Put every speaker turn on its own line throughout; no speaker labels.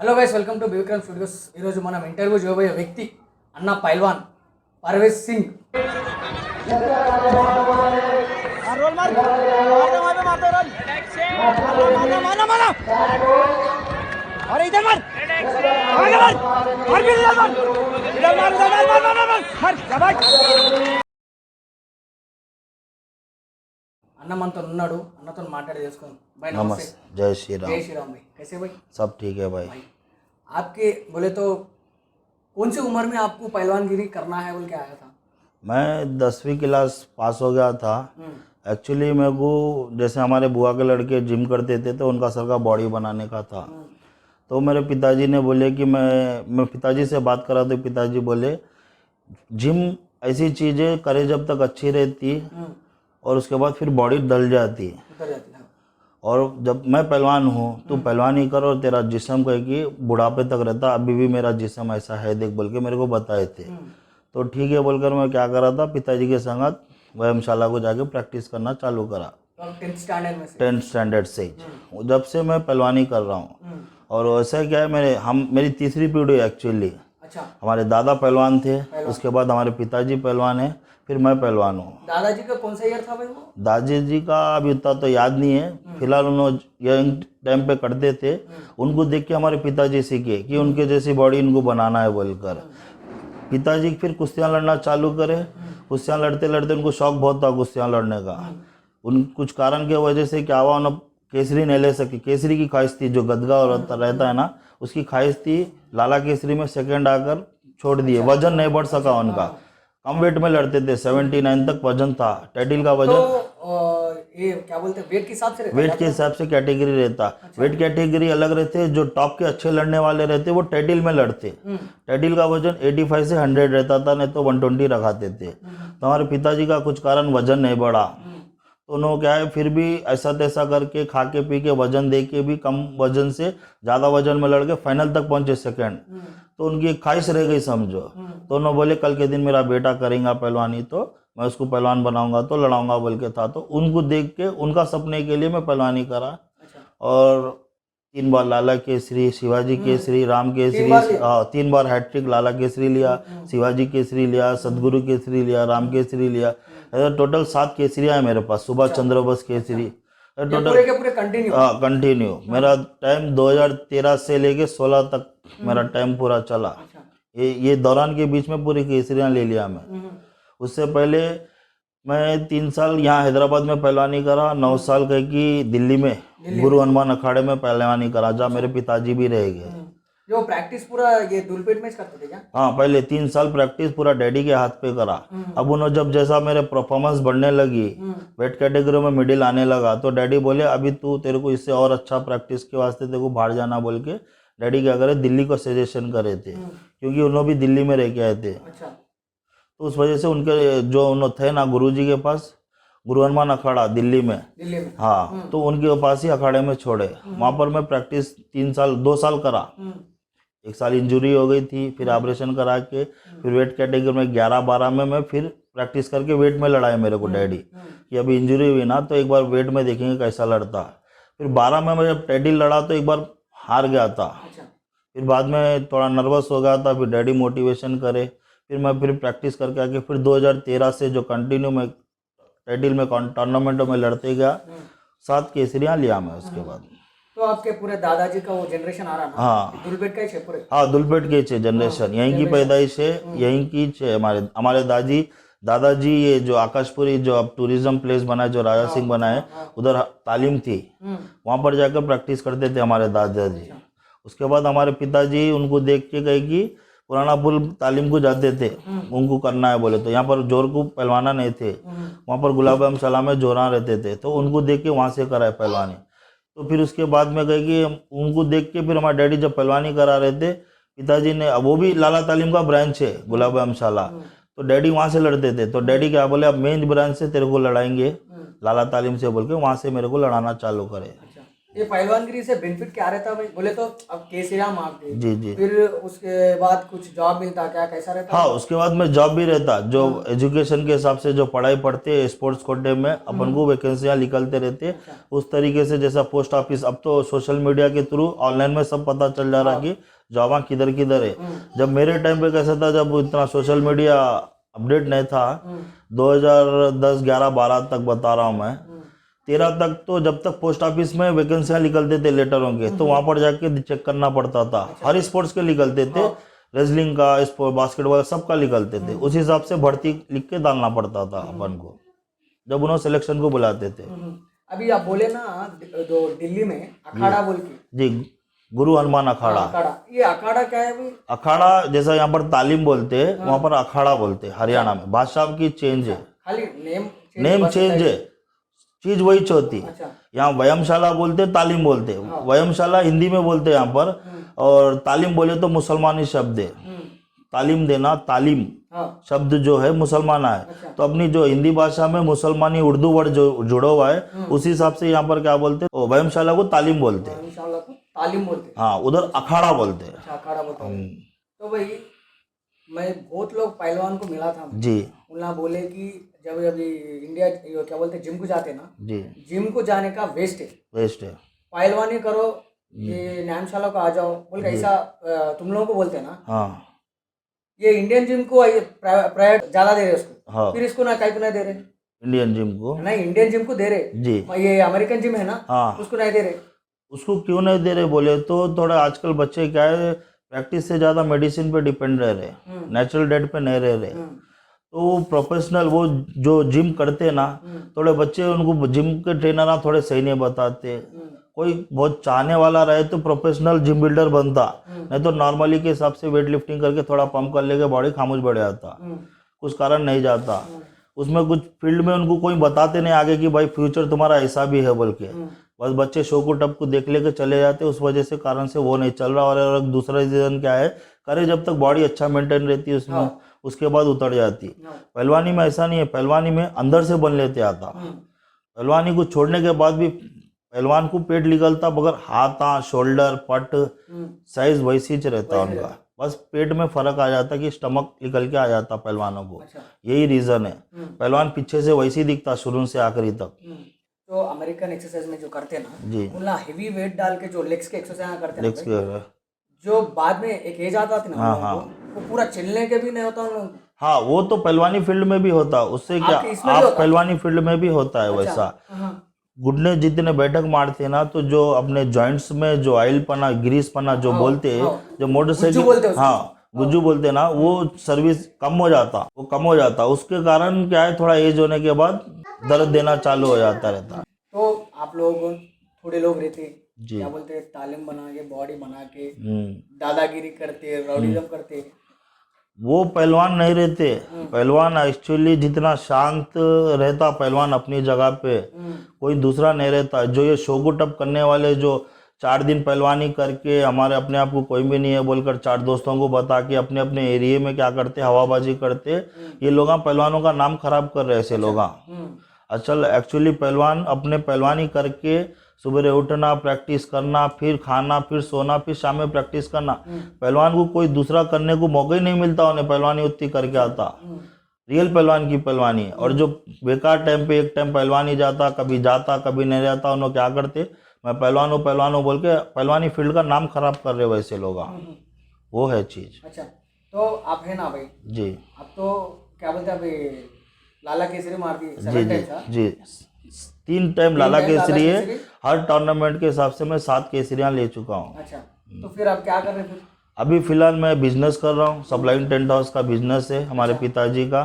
Hello guys, welcome to బివిక్రమ్ studios. ఈరోజు మనం interview చేయబోయే వ్యక్తి అన్న పైల్వాన్ పర్వేజ్ సింగ్. అన్న మనతో ఉన్నాడు, అన్నతో మాట్లాడి తెలుసుకుందాం. भाई नमस्ते.
जय श्री राम.
जय श्री राम भाई. कैसे भाई?
सब ठीक है भाई.
आपके बोले तो कौन सी उम्र में आपको पहलवानगिरी करना है बोल के आया था?
मैं 10वीं क्लास पास हो गया था. एक्चुअली मेरे को जैसे हमारे बुआ के लड़के जिम करते थे तो उनका सर का बॉडी बनाने का था. तो मेरे पिताजी ने बोले कि मैं पिताजी से बात करा तो पिताजी बोले जिम ऐसी चीज़ें करे जब तक अच्छी रहती और उसके बाद फिर बॉडी डल जाती. और जब मैं पहलवान हूँ तो पहलवानी कर और तेरा जिस्म कहे कि बुढ़ापे तक रहता. अभी भी मेरा जिस्म ऐसा है देख बोल के मेरे को बताए थे. तो ठीक है बोलकर मैं क्या करा था, पिताजी के संगत व्यायामशाला को जाके प्रैक्टिस करना चालू करा. 10th स्टैंडर्ड से जब से मैं पहलवानी कर रहा हूँ. और वैसा क्या है, मेरी तीसरी पीढ़ी एक्चुअली.
अच्छा.
हमारे दादा पहलवान थे, उसके बाद हमारे पिताजी पहलवान है, फिर मैं पहलवान हूँ.
दादाजी का कौन सा ईयर था भाई वो?
दादाजी का अभी उतना तो याद नहीं है. फिलहाल उन्होंने यंग टाइम पे करते थे. उनको देख के हमारे पिताजी सीखे कि उनके जैसी बॉडी इनको बनाना है बोलकर. पिताजी फिर कुश्तियाँ लड़ना चालू करे. कुश्तियाँ लड़ते लड़ते उनको शौक बहुत था कुश्तियाँ लड़ने का. उन कुछ कारण की वजह से क्या हुआ, उन्होंने केसरी नहीं ले सके. केसरी की ख्वाहिश थी, जो गदगा रहता है ना, उसकी ख्वाहिश थी. लाला केसरी में सेकंड आकर छोड़ दिए. वजन नहीं बढ़ सका उनका. कम वेट में लड़ते थे, 79 तक वजन था. टाइटिल का वजन
तो ये क्या बोलते हैं, वेट के हिसाब से रहता?
वेट के हिसाब से कैटेगरी रहता. वेट कैटेगरी अलग रहते. जो टॉप के अच्छे लड़ने वाले रहते वो टाइटिल में लड़ते. टाइटिल का वजन 85 से 100 रहता था, नहीं तो 120 रखाते थे. तो हमारे पिताजी का कुछ कारण वजन नहीं बढ़ा. तो उन्होंने क्या है, फिर भी ऐसा तैसा करके खा के पी के वजन दे के भी कम वजन से ज़्यादा वजन में लड़ के फाइनल तक पहुंचे सेकंड. तो उनकी एक ख्वाहिश रह गई समझो. तो उन्होंने बोले कल के दिन मेरा बेटा करेगा पहलवानी तो मैं उसको पहलवान बनाऊंगा तो लड़ाऊंगा बोल के था. तो उनको देख के उनका सपने के लिए मैं पहलवानी करा. और 3 बार लाला केसरी, शिवाजी केसरी, राम केसरी, 3 बार हैट्रिक लाला केसरी लिया, शिवाजी केसरी लिया, सदगुरु केसरी लिया, राम केसरी लिया. टोटल 7 केसरियाँ है मेरे पास. सुभाष चंद्र बोस केसरी.
पूरे
कंटिन्यू. मेरा टाइम 2013 से लेके 16 तक मेरा टाइम पूरा चला. ये दौरान के बीच में पूरी केसरियाँ ले लिया मैं. उससे पहले मैं 3 साल यहाँ हैदराबाद में पहलवानी करा. 9 साल कह कि दिल्ली में गुरु हनुमान अखाड़े में पहलवानी करा, जहाँ मेरे पिताजी भी रह गए.
जो प्रैक्टिस पूरा ये दुलपेट में करते थे क्या?
हाँ, पहले 3 साल प्रैक्टिस पूरा डैडी के हाथ पे करा. अब उन्होंने जब जैसा मेरे परफॉर्मेंस बढ़ने लगी, वेट कैटेगरी में मिडिल आने लगा, तो डैडी बोले अभी तेरे को इससे और अच्छा प्रैक्टिस के वास्ते तेरे को बाहर जाना बोल के डैडी क्या करे, दिल्ली को सजेशन करे थे. क्योंकि उन्होंने भी दिल्ली में रह के आए थे. तो उस वजह से उनके जो उन्होंने थे ना गुरुजी के पास, गुरु हनुमान अखाड़ा दिल्ली में. हाँ, तो उनके पास ही अखाड़े में छोड़े. वहाँ पर मैं प्रैक्टिस 2 साल करा. 1 साल इंजरी हो गई थी, फिर ऑपरेशन करा के फिर वेट कैटेगरी में 11-12 में मैं फिर प्रैक्टिस करके वेट में लड़ाया मेरे को डैडी कि अभी इंजरी हुई ना तो एक बार वेट में देखेंगे कैसा लड़ता. फिर 12 में मैं जब टाइटिल लड़ा तो एक बार हार गया था. फिर बाद में थोड़ा नर्वस हो गया था. फिर डैडी मोटिवेशन करे, फिर मैं प्रैक्टिस करके आके फिर 2013 से जो कंटिन्यू मैं टाइटिल में टूर्नामेंटों में लड़ते गया. 7 केसरियाँ लिया मैं उसके बाद.
तो आपके पूरे दादाजी का वो जनरेशन आ रहा ना?
हाँ,
दुलपेट का ही पूरे.
हाँ, दुलपेट के छे जनरेशन. यहीं की पैदाइश है, यहीं की छे. हमारे दादाजी ये जो आकाशपुरी जो अब टूरिज्म प्लेस बना है, जो राजा सिंह बनाए, उधर तालीम थी. वहाँ पर जाकर प्रैक्टिस करते थे हमारे दादाजी. उसके बाद हमारे पिताजी उनको देख के गए कि पुराना पुल तालीम को जाते थे, उनको करना है बोले. तो यहाँ पर जोर को पहलवाना नहीं थे. वहाँ पर गुलाब शाला में जोरा रहते थे, तो उनको देख के वहाँ से कराए पहलवानी. तो फिर उसके बाद में गए कि उनको देख के फिर हमारे डैडी जब पहलवानी करा रहे थे, पिताजी ने, अब वो भी लाला तालीम का ब्रांच है गुलाब शाला, तो डैडी वहाँ से लड़ते थे. तो डैडी क्या बोले, अब मेन ब्रांच से तेरे को लड़ाएंगे लाला तालीम से बोल के वहाँ से मेरे को लड़ाना चालू करे.
ये पहलवानगिरी से बेनिफिट क्या रहता भाई? बोले तो अब केसरिया मार दे,
जी जी।
फिर उसके बाद कुछ जॉब मिलता क्या, कैसा रहता?
हाँ, उसके बाद में जॉब भी रहता, जो एजुकेशन के हिसाब से जो पढ़ाई पढ़ते हैं स्पोर्ट्स कोटे में अपन को वैकेंसियाँ निकलते रहते हैं।
अच्छा।
उस तरीके से जैसा पोस्ट ऑफिस, अब तो सोशल मीडिया के थ्रू ऑनलाइन में सब पता चल जा रहा कि जॉब किधर किधर है। जब मेरे टाइम पे कैसा था, जब इतना सोशल मीडिया अपडेट नहीं था, 2010 11 12 तक बता रहा हूँ मैं, 13 तक तो जब तक पोस्ट ऑफिस में वैकेंसियाँ निकलते थे लेटरों के, तो वहाँ पर जाके चेक करना पड़ता था। हर स्पोर्ट्स के निकलते थे, रेसलिंग का, स्पोर्ट, बास्केटबॉल, सबका निकलते थे। उस हिसाब से भर्ती लिख के डालना पड़ता था अपन को, जब उन्होंने सिलेक्शन को बुलाते थे।
अभी आप बोले ना जो दिल्ली में अखाड़ा बोल के,
जी, गुरु हनुमान अखाड़ा।
अखाड़ा, ये अखाड़ा क्या है भाई?
अखाड़ा जैसा यहाँ पर तालीम बोलते हैं, वहाँ पर अखाड़ा बोलते हैं हरियाणा में। भाषा की चेंज है,
खाली
नेम चेंज है, चीज वही होती है।
अच्छा।
यहाँ व्यायामशाला बोलते, तालीम बोलते। व्यायामशाला हिंदी में बोलते हैं यहाँ पर, और तालीम बोले तो मुसलमानी शब्द है। तालीम देना, तालीम शब्द जो है मुसलमाना है। तो अपनी जो हिंदी भाषा में मुसलमानी उर्दू वर्ड जो जुड़ा हुआ है, उस हिसाब से यहाँ पर क्या बोलते हैं, व्यायामशाला को तालीम बोलते हैं।
व्यायामशाला को तालीम बोलते हैं।
हाँ, उधर अखाड़ा बोलते हैं।
अच्छा, अखाड़ा बोलते हैं। तो भाई मैं बहुत लोग पहलवान को मिला था
जी
उन्हें बोले कि जब अभी इंडिया ये क्या बोलते हैं जिम को जाते ना,
जी,
जिम को जाने का वेस्ट है,
वेस्ट है।
पहलवानी करो, ये न्यायशाला को आ जाओ बोल के ऐसा तुम लोगों को बोलते हैं ना।
हाँ
ये इंडियन जिम को प्रायोरिटी ज्यादा दे रहे उसको,
हाँ,
फिर इसको ना कहीं को नहीं दे रहे।
इंडियन जिम को
नहीं, इंडियन जिम को दे रहे
जी,
ये अमेरिकन जिम है ना,
हाँ,
उसको नहीं दे रहे।
उसको क्यों नहीं दे रहे बोले तो, थोड़ा आजकल बच्चे क्या है, प्रैक्टिस से ज़्यादा मेडिसिन पे डिपेंड रह रहे, नेचुरल डाइट पे नहीं रह रहे। तो प्रोफेशनल वो जो जिम करते ना, थोड़े बच्चे उनको जिम के ट्रेनर ना थोड़े सही नहीं बताते। कोई बहुत चाहने वाला रहे तो प्रोफेशनल जिम बिल्डर बनता, नहीं तो नॉर्मली के हिसाब से वेट लिफ्टिंग करके थोड़ा पंप कर लेके बॉडी खामोश बढ़ जाता, कुछ कारण नहीं जाता उसमें। कुछ फील्ड में उनको कोई बताते नहीं आगे कि भाई फ्यूचर तुम्हारा ऐसा भी है बोल के, बस बच्चे शो को टप को देख लेके चले जाते। उस वजह से कारण से वो नहीं चल रहा। और एक दूसरा रीजन क्या है, करे जब तक बॉडी अच्छा मेंटेन रहती है उसमें, उसके बाद उतर जाती। पहलवानी में ऐसा नहीं है, पहलवानी में अंदर से बन लेते आता। पहलवानी को छोड़ने के बाद भी पहलवान को पेट निकलता, मगर हाथ, शोल्डर, पट साइज वैसी ही रहता उनका, बस पेट में फर्क आ जाता कि स्टमक निकल के आ जाता पहलवानों को। यही रीजन है, पहलवान पीछे से वैसे ही दिखता शुरू से आखिरी तक।
तो अमेरिकन एक्सरसाइज में जो करते हैं ना
जी,
उनका हेवी वेट डाल के जो लेग्स के एक्सरसाइज करते हैं
लेग्स के,
जो बाद में एक एज आता थी ना
हाँ,
उन लोगों को, वो पूरा चलने के भी नहीं होता उन लोगों को।
हाँ, वो तो पहलवानी फील्ड में भी होता, उससे क्या
आपके इसमें भी
आप
होता?
पहलवानी फील्ड में भी होता है वैसा।
हाँ,
घुटने जितने बैठक मारते हैं ना, तो जो अपने जॉइंट्स में जो ऑयल पना, ग्रीस पना जो बोलते हैं, जो
गुज्जू बोलते
मोटरसाइकिल,
हैं उसको।
हाँ गुज्जू बोलते हैं ना, वो सर्विस कम हो जाता, वो कम हो जाता। उसके कारण क्या है, थोड़ा एज होने के बाद दर्द देना चालू हो जाता रहता।
तो आप लोग थोड़े लोग रहते
जी,
क्या बोलते हैं, तालीम बना के बॉडी बना के दादागिरी करते, रॉडिज्म करते,
वो पहलवान नहीं रहते। पहलवान एक्चुअली जितना शांत रहता पहलवान अपनी जगह पे, कोई दूसरा नहीं रहता। जो ये शोगुटअप करने वाले, जो 4 दिन पहलवानी करके हमारे अपने आप को कोई भी नहीं है बोलकर 4 दोस्तों को बता के अपने अपने एरिया में क्या करते, हवाबाजी करते, ये लोग पहलवानों का नाम खराब कर रहे ऐसे लोग। असल एक्चुअली पहलवान अपने पहलवानी करके सुबह उठना, प्रैक्टिस करना, फिर खाना, फिर सोना, फिर शाम में प्रैक्टिस करना। पहलवान को कोई दूसरा करने को मौका ही नहीं मिलता, उन्हें पहलवानी उतनी करके आता। रियल पहलवान की पहलवानी। और जो बेकार टाइम पे एक टाइम पहलवानी जाता, कभी नहीं जाता, उन्होंने क्या करते, मैं पहलवान हूँ बोल के पहलवानी फील्ड का नाम खराब कर रहे वैसे लोग। वो है चीज।
अच्छा, तो आप है ना भाई
जी,
आप तो क्या बोलते हैं अभी लाला केसरी मार दी
जी 3 टाइम लाला केसरी है। हर टूर्नामेंट के हिसाब से मैं 7 केसरियां ले चुका हूँ।
अच्छा, तो फिर आप क्या कर रहे हैं फिर?
अभी फिलहाल मैं बिजनेस कर रहा हूँ, सप्लाइंग टेंट हाउस का बिजनेस है हमारे पिताजी का,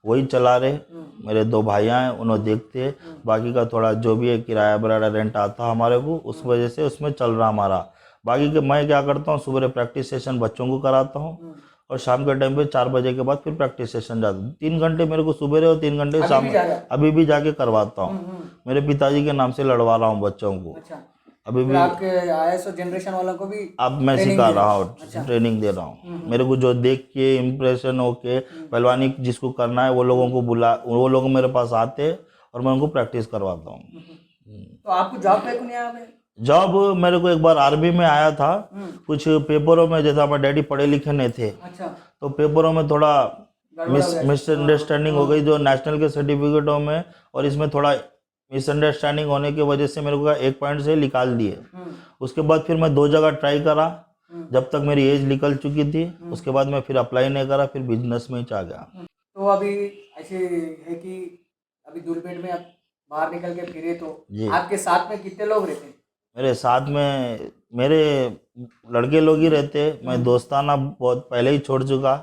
वही चला रहे। मेरे 2 भाइयाँ हैं, उन्होंने देखते हैं, बाकी का थोड़ा जो भी है किराया वगैरह रेंट आता है हमारे को, उस वजह से उसमें चल रहा हमारा। बाकी के मैं क्या करता हूँ, सुबह प्रैक्टिस सेशन बच्चों को कराता हूँ, और शाम के टाइम पे 4 बजे के बाद फिर प्रैक्टिस सेशन जाता हूँ। 3 घंटे मेरे को सुबह और 3 घंटे शाम में अभी भी जाके करवाता हूँ। मेरे पिताजी के नाम से लड़वा रहा हूँ बच्चों को।
अच्छा,
अभी भी
आपके आईएसओ जनरेशन वालों को भी
अब मैं सिखा रहा हूँ, ट्रेनिंग दे रहा हूँ। मेरे को जो देख के इम्प्रेशन होके पहलवानी जिसको करना है वो लोगों को वो लोग मेरे पास आते और मैं उनको प्रैक्टिस करवाता हूँ।
तो आपको जॉब पे क्यों नहीं आया भाई?
जॉब मेरे को एक बार आर्मी में आया था। कुछ पेपरों में, जैसा हमारे डैडी पढ़े लिखे नहीं थे,
अच्छा,
तो पेपरों में थोड़ा
गड़बड़ हो गया।
मिसअंडरस्टैंडिंग हो गई, जो नेशनल के सर्टिफिकेटों में, और इसमें थोड़ा मिसअंडरस्टैंडिंग होने की वजह से मेरे को 1 पॉइंट से निकाल दिए। उसके बाद फिर मैं 2 जगह ट्राई करा, जब तक मेरी एज निकल चुकी थी। उसके बाद मैं फिर अप्लाई नहीं करा, फिर बिजनेस में ही आ गया।
तो अभी ऐसे है कि अभी दूलपेट में आप बाहर निकल के फिरे, तो
जी।
आपके साथ में कितने लोग रहते हैं?
मेरे साथ में मेरे लड़के लोग ही रहते। मैं दोस्ताना बहुत पहले ही छोड़ चुका,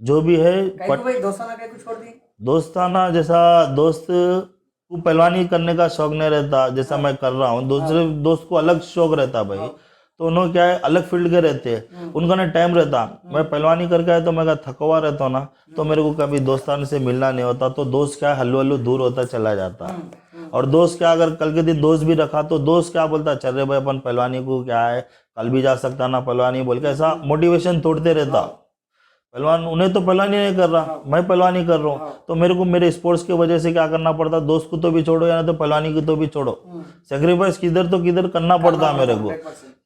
जो भी है।
कहीं को भाई दोस्ताना कहीं को छोड़ दिए?
दोस्ताना जैसा दोस्त को पहलवानी करने का शौक नहीं रहता, जैसा मैं कर रहा हूँ। दूसरे दोस्त को अलग शौक रहता भाई, तो उन्होंने क्या है, अलग फील्ड के रहते हैं, उनका ना टाइम रहता। मैं पहलवानी करके आया तो मैं थका हुआ रहता हूँ ना, तो मेरे को कभी दोस्तान से मिलना नहीं होता, तो दोस्त क्या हल्लू हल्लू दूर होता चला जाता। और दोस्त क्या, अगर कल के दिन दोस्त भी रखा तो दोस्त क्या बोलता, चल रहे भाई अपन पहलवानी को क्या है, कल भी जा सकता ना पहलवानी, बोल के ऐसा मोटिवेशन तोड़ते रहता। पहलवान उन्हें तो पहलवानी नहीं कर रहा, मैं पहलवानी कर रहा हूँ, तो मेरे को मेरे स्पोर्ट्स की वजह से क्या करना पड़ता, दोस्त को तो भी छोड़ो या तो पहलवानी की तो भी छोड़ो, सेक्रीफाइस किधर तो किधर करना पड़ता है मेरे को।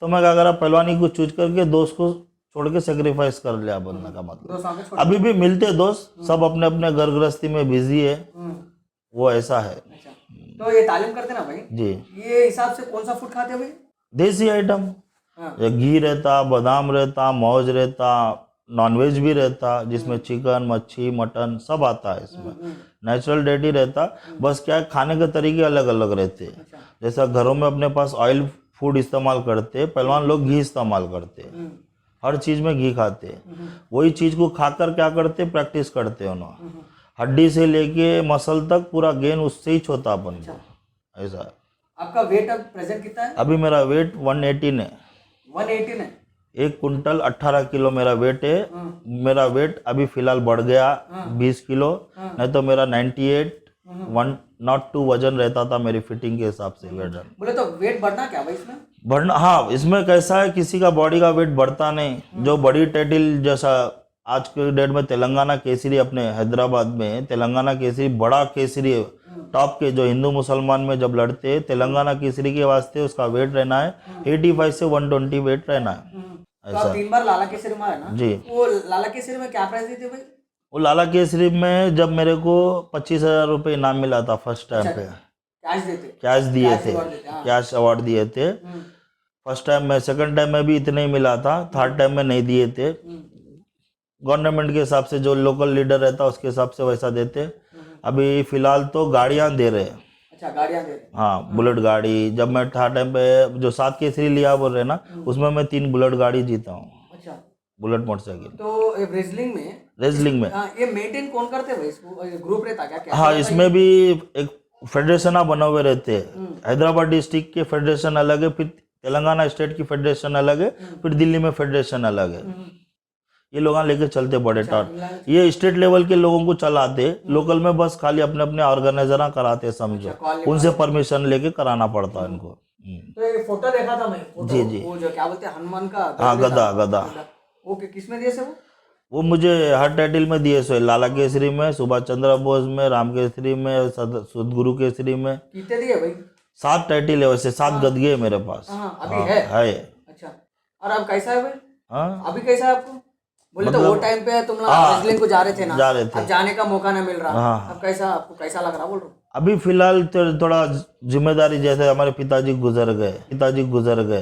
तो मैं क्या करा, पहलवानी को चूज करके दोस्त को छोड़ के सेक्रीफाइस कर लिया, बोलने का मतलब। अभी भी मिलते दोस्त, सब अपने अपने घर गृहस्थी में बिजी है, वो ऐसा है।
तो ये तालीम करते ना भाई
जी,
ये हिसाब से कौन सा फूड खाते हो भाई?
देसी आइटम, घी रहता, बादाम रहता, मौज रहता, नॉनवेज भी रहता, जिसमें चिकन मच्छी मटन सब आता है इसमें। नेचुरल डेटी रहता, बस क्या है, खाने के तरीके अलग अलग रहते हैं। जैसा घरों में अपने पास ऑयल फूड इस्तेमाल करते, पहलवान लोग घी इस्तेमाल करते, हर चीज़ में घी खाते। वही चीज़ को खाकर क्या करते, प्रैक्टिस करते उन्होंने, हड्डी से लेके मसल तक पूरा गेन उससे ही छोता अपन को, ऐसा है।
आपका वेट अब प्रेजेंट कितना है?
अभी मेरा वेट 118 है।
118 है?
1 कुंटल 18 किलो मेरा वेट है। मेरा वेट अभी फिलहाल बढ़ गया 20 किलो, नहीं तो मेरा 98 102 वजन रहता था मेरी फिटिंग के हिसाब से वजन।
बोले तो वेट बढ़ना क्या भाई इसमें?
बढ़ना, हाँ, इसमें कैसा है, किसी का बॉडी का वेट बढ़ता नहीं। जो बड़ी टाइटल, जैसा आज के डेट में तेलंगाना केसरी, अपने हैदराबाद में तेलंगाना केसरी बड़ा केसरी है, टॉप के, जो हिंदू मुसलमान में जब लड़ते हैं, तेलंगाना केसरी के वास्ते उसका वेट रहना है 85 से 120 वेट रहना है।
तो आप 3 बार लाला केसरी में आए ना
जी।
वो लाला केसरी में क्या प्राइस देते भाई?
वो लाला केसरी में जब मेरे को 25,000 रुपये इनाम मिला था फर्स्ट टाइम पे,
कैश देते?
कैश दिए थे,
award देते, हाँ।
कैश अवार्ड दिए थे फर्स्ट टाइम में। सेकंड टाइम में भी इतने ही मिला था, थर्ड टाइम में नहीं दिए थे। गवर्नमेंट के हिसाब से जो लोकल लीडर रहता है उसके हिसाब से वैसा देते। अभी फिलहाल तो गाड़ियाँ दे रहे हैं।
अच्छा, गाड़ियाँ दे रहे?
हाँ, बुलेट गाड़ी। जब मैं थर्ड टाइम पे जो 7 केसरी लिया बोल रहे ना, उसमें मैं 3 बुलेट गाड़ी जीता हूँ।
अच्छा,
बुलेट मोटरसाइकिल।
तो रेसलिंग में ये मेंटेन कौन करते हैं भाई इसको? ग्रुप रहता क्या?
हाँ, इसमें भी एक फेडरेशन बना हुए रहते हैं। हैदराबाद डिस्ट्रिक्ट के फेडरेशन अलग है, फिर तेलंगाना स्टेट की फेडरेशन अलग है, फिर दिल्ली में फेडरेशन अलग है। ये लोग लेके चलते बड़े टार। ये स्टेट लेवल के लोगों को चलाते, लोकल में बस खाली अपने अपने ऑर्गेनाइजर कराते, समझो। उनसे परमिशन लेके कराना पड़ता है इनको।
तो ये फोटो देखा था मैं, फोटो,
जी जी,
वो जो क्या बोलते हैं, हनुमान का
हाँ, गदा।
वो किस में दिए से?
वो मुझे हर टाइटल में दिए सो, लाला केसरी में, सुभाष चंद्र बोस में, राम केसरी में, सदगुरु केसरी में।
कितने दिए भाई?
7 टाइटल है वैसे, 7 गदगे है मेरे पास।
अभी है? अच्छा, और अब कैसा है भाई?
हाँ,
अभी कैसा है आपको? बोले तो वो टाइम पे तुम लोग रेसलिंग को जा रहे थे ना, अब जाने का मौका ना मिल रहा, अब कैसा, आपको कैसा लग रहा बोल रहा?
अभी फिलहाल थोड़ा जिम्मेदारी, जैसे हमारे पिताजी गुजर गए,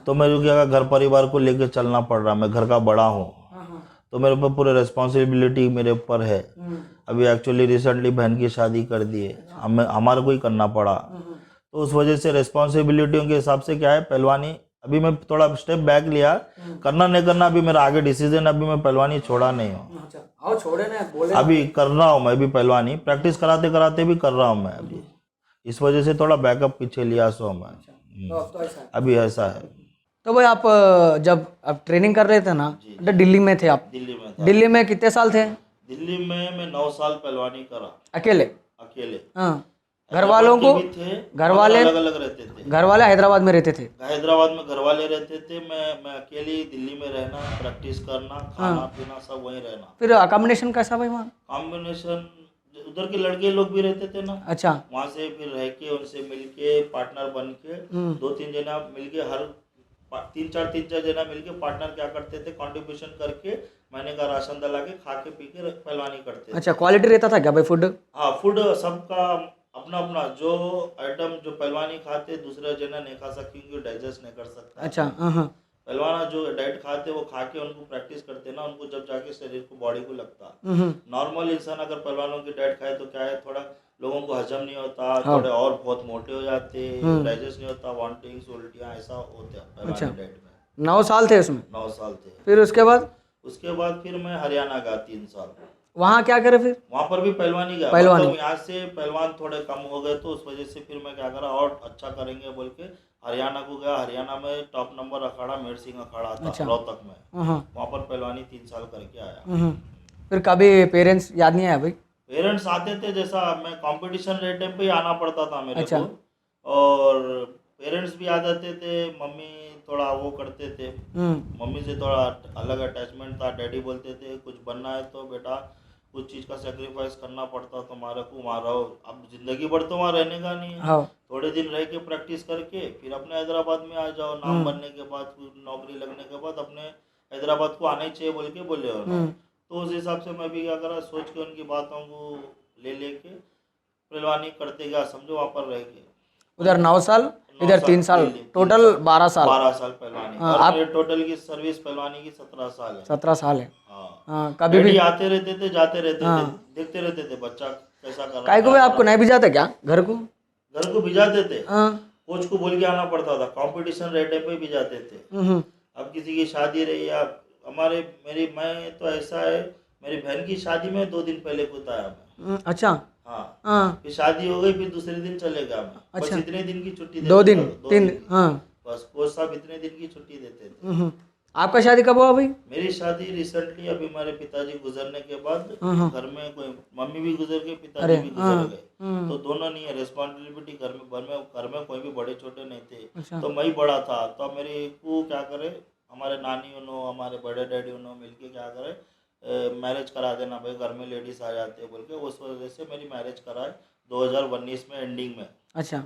तो मेरे को क्या, घर परिवार को लेके चलना पड़ रहा। मैं घर का बड़ा हूँ, तो मेरे ऊपर पूरे रिस्पॉन्सिबिलिटी मेरे ऊपर है। अभी एक्चुअली रिसेंटली बहन की शादी कर दी है, हमारे को ही करना पड़ा, तो उस वजह से रिस्पॉन्सिबिलिटियों के हिसाब से क्या है, पहलवानी अभी मैं थोड़ा स्टेप बैक लिया। करना नहीं करना अभी मेरा आगे डिसीजन, अभी मैं पहलवानी छोड़ा नहीं हूँ।
अच्छा, छोड़े ना, बोले
अभी कर रहा हूँ मैं भी पहलवानी, प्रैक्टिस कराते कराते भी कर रहा हूँ मैं अभी, इस वजह से थोड़ा बैकअप पीछे लिया सो मैं।
तो
अभी ऐसा है।
तो भाई आप जब आप ट्रेनिंग कर रहे थे ना, तो दिल्ली में थे आप? दिल्ली में कितने साल थे?
दिल्ली में मैं 9 साल पहलवानी करा,
अकेले? हाँ। घर वालों को, घर वाले
अलग अलग रहते थे।
घर वाले हैदराबाद में रहते थे?
हैदराबाद में घर वाले रहते थे, मैं अकेले दिल्ली में रहना, प्रैक्टिस करना, खाना पीना सब वहीं रहना।
फिर अकोमोडेशन कैसा भाई वहाँ?
कॉम्बिनेशन उधर के लड़के लोग भी रहते थे ना,
अच्छा।
वहां से फिर रह के उनसे मिलके पार्टनर बन के 2-3 जना मिलके हर 3-4 जना मिलके पार्टनर क्या करते थे, कंट्रीब्यूशन करके महीने का राशन दला के खा के पी के पहलवानी करते थे।
अच्छा, क्वालिटी रहता था क्या भाई फूड?
हाँ, फूड सबका अपना अपना, जो आइटम जो पहलवानी खाते दूसरे जना नहीं खा सकते क्योंकि डाइजेस्ट नहीं कर सकता।
अच्छा। हाँ।
पहलवाना जो डाइट खाते वो खा के उनको प्रैक्टिस करते ना, उनको जब जाके शरीर को बॉडी को लगता। नॉर्मल इंसान अगर पहलवानों की डाइट खाए तो क्या है, थोड़ा लोगों को हजम नहीं होता, थोड़े और बहुत मोटे हो जाते, डाइजेस्ट नहीं होता, वॉमिटिंग्स उल्टियाँ ऐसा होता है पहलवानी डाइट में।
9 साल थे उसमें?
9 साल थे।
फिर उसके बाद
फिर मैं हरियाणा गया 3 साल।
वहाँ क्या करे फिर?
वहाँ पर भी पहलवानी गया,
पहलवानी।
मतलब यहाँ से पहलवान थोड़े कम हो गए तो उस वजह से फिर मैं क्या करा और अच्छा करेंगे बोल के हरियाणा को गया। हरियाणा में टॉप नंबर अखाड़ा मेर सिंह अखाड़ा था।
अच्छा।
रोहतक में, वहाँ पर पहलवानी 3 साल करके आया।
फिर कभी पेरेंट्स याद नहीं आया भाई?
पेरेंट्स आते थे, जैसा मैं कंपटीशन रेट टाइम पे ही आना पड़ता था मेरे
अच्छा।
को, और पेरेंट्स भी आ जाते थे। मम्मी थोड़ा वो करते थे, मम्मी से थोड़ा अलग अटैचमेंट था। डैडी बोलते थे कुछ बनना है तो बेटा कुछ चीज़ का सेक्रीफाइस करना पड़ता, तुम्हारे को वहाँ रहो, अब जिंदगी भर तो वहाँ रहने का नहीं है।
हाँ।
थोड़े दिन रह के प्रैक्टिस करके फिर अपने हैदराबाद में आ जाओ, नाम बनने के बाद, नौकरी लगने के बाद अपने हैदराबाद को आना ही चाहिए बोल के बोले उन्होंने। तो उस हिसाब से मैं भी क्या करा, सोच के उनकी बातों को ले लेके पहलवानी करते गया, समझो वहाँ पर रह के।
उधर 9 साल, इधर 3 साल, टोटल 12 साल।
12 साल पहलवानी।
हाँ,
और मेरे टोटल की सर्विस पहलवानी की 17 साल है।
17 साल है।
हाँ,
कभी भी
आते रहते थे, जाते रहते थे, देखते रहते थे बच्चा कैसा कर रहा है।
काय को भाई आपको नहीं भिजाते क्या घर को?
घर को भिजाते थे, कोच को बोल के आना पड़ता था, कंपटीशन रेट पे भिजाते थे। अब किसी की शादी रही या मैं तो ऐसा है, मेरी बहन की शादी में 2 दिन पहले खुद आया मैं।
अच्छा।
हाँ, फिर शादी हो गई, फिर दूसरे दिन चले गया मैं।
अच्छा।
बस इतने दिन की छुट्टी
2 दिन 3 दिन।
बस कोच साहब इतने दिन की छुट्टी देते थे।
आपका शादी कब हुआ भाई?
मेरी शादी रिसेंटली, अभी हमारे पिताजी गुजरने के बाद घर में कोई, मम्मी भी गुजर गई, पिताजी भी गुजर गए, तो दोनों नहीं है रिस्पॉन्सिबिलिटी घर में कोई भी बड़े छोटे नहीं थे।
अच्छा।
तो मैं ही बड़ा था, तो मेरे को क्या करे, हमारे नानी उन्होंने, हमारे बड़े डैडी उन्होंने मिलके क्या करे, मैरिज करा देना भाई, घर में लेडीज आ जाते बोल के, उस वजह से मेरी मैरिज कराए 2019 में एंडिंग में।
अच्छा।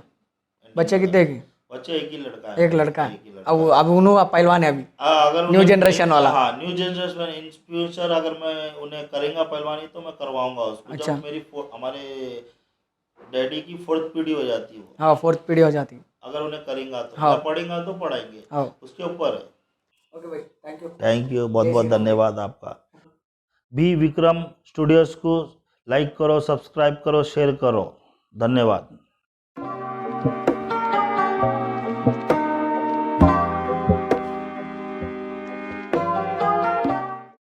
बच्चे कितने की?
बच्चे एक ही लड़का है।
एक लड़का है। अब उन्होंने पहलवान है अभी,
अगर
न्यू जनरेशन वाला।
हाँ, न्यू जनरेशन इन फ्यूचर अगर मैं उन्हें करेंगा पहलवानी तो मैं करवाऊंगा उसको।
अच्छा।
जब मेरी हमारे डैडी की 4th पीढ़ी हो जाती है, वो
4th पीढ़ी हो जाती,
अगर उन्हें करेंगा तो, पढ़ेगा तो पढ़ाएंगे, उसके ऊपर है।
ओके भाई,
थैंक यू, बहुत बहुत धन्यवाद आपका। बी विक्रम स्टूडियोज को लाइक करो, सब्सक्राइब करो, शेयर करो। धन्यवाद।